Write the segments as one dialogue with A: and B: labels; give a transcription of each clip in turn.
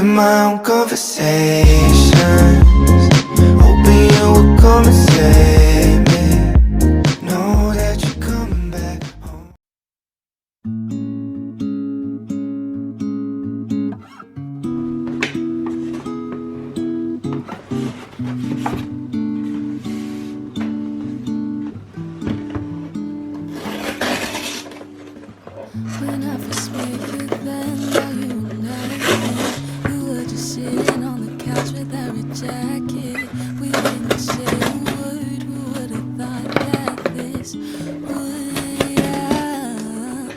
A: having my own conversations, hoping you will come and save me. Know that you're coming back home.
B: When I first met you then, while you were not again, we were just sitting on the couch with our jacket. We didn't say a word, who would have thought that this would happen?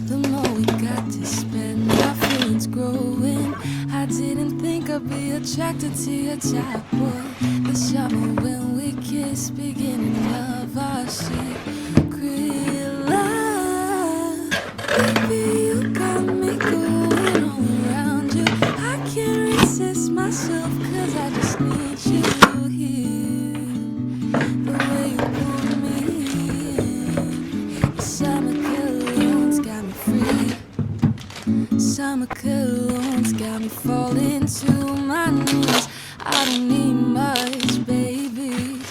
B: The more we got to spend, our feelings growing. I didn't think I'd be attracted to your type, boy. The summer when we kissed, beginning of our secret love. Baby, you got me going all around you. I can't resist myself, cause I just need you here. The way you pull me in. Your summer cologne's got me free. Summer cologne's got me falling to my knees. I don't need much, baby.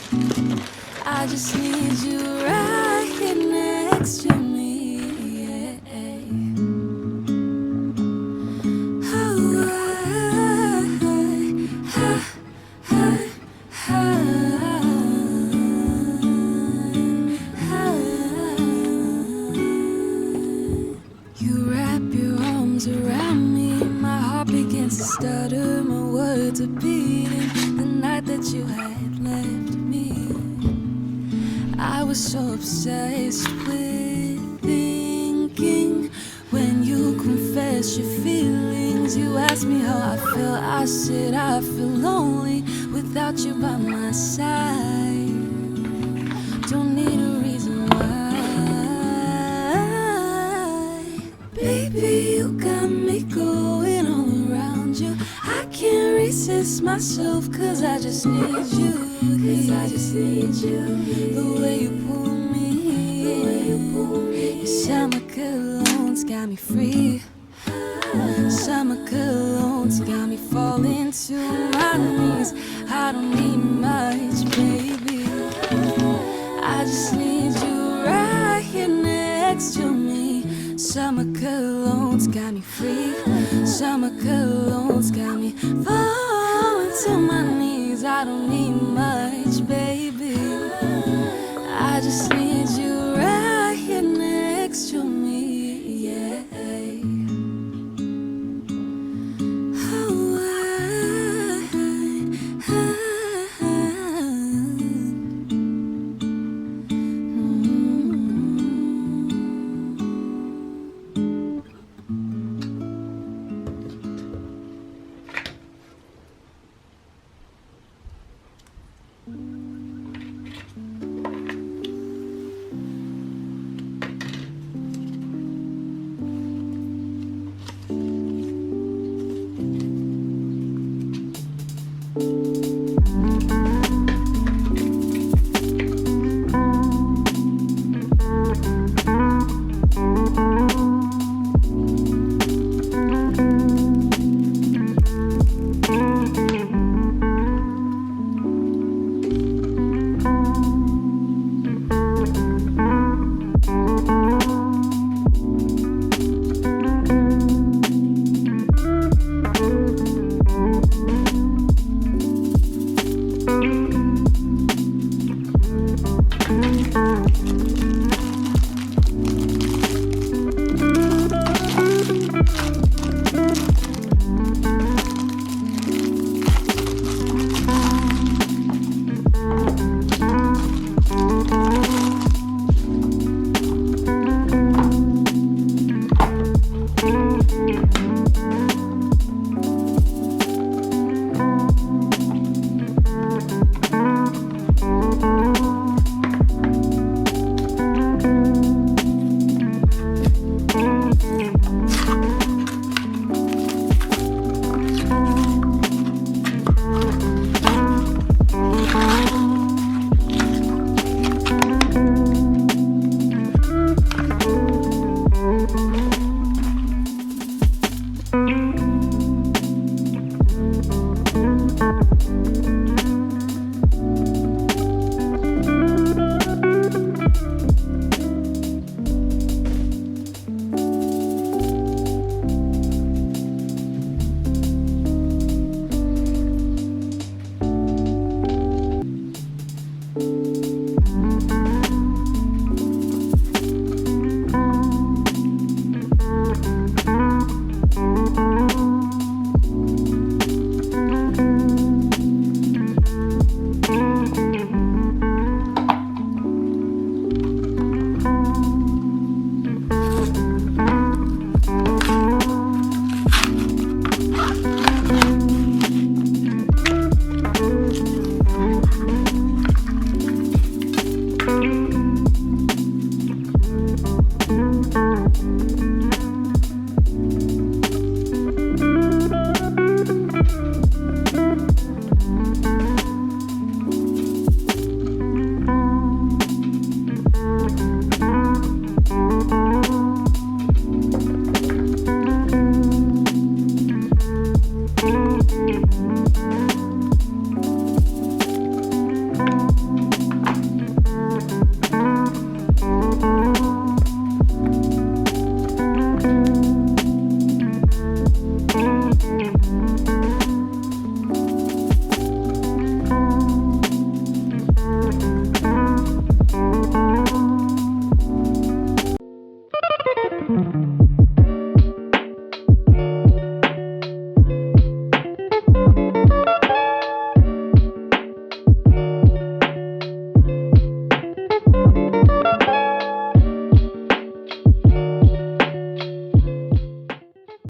B: I just need you right here next to me. You wrap your arms around me, my heart begins to stutter, my words are beating. The night that you had left me, I was so obsessed with thinking. When you confess your feelings, you asked me how I felt. I said I feel lonely without you by my side. Don't need a reason why. Baby, you got me going all around you. I can't resist myself, cause I just need you. Cause I just need you. The way you pull me in. Your summer cologne's got me free. Summer cologne's got me falling to my knees. I don't need much, baby. I just need you right here next to me. Summer cologne's got me free. Summer cologne's got me falling to my knees. I don't need much, baby. I just need you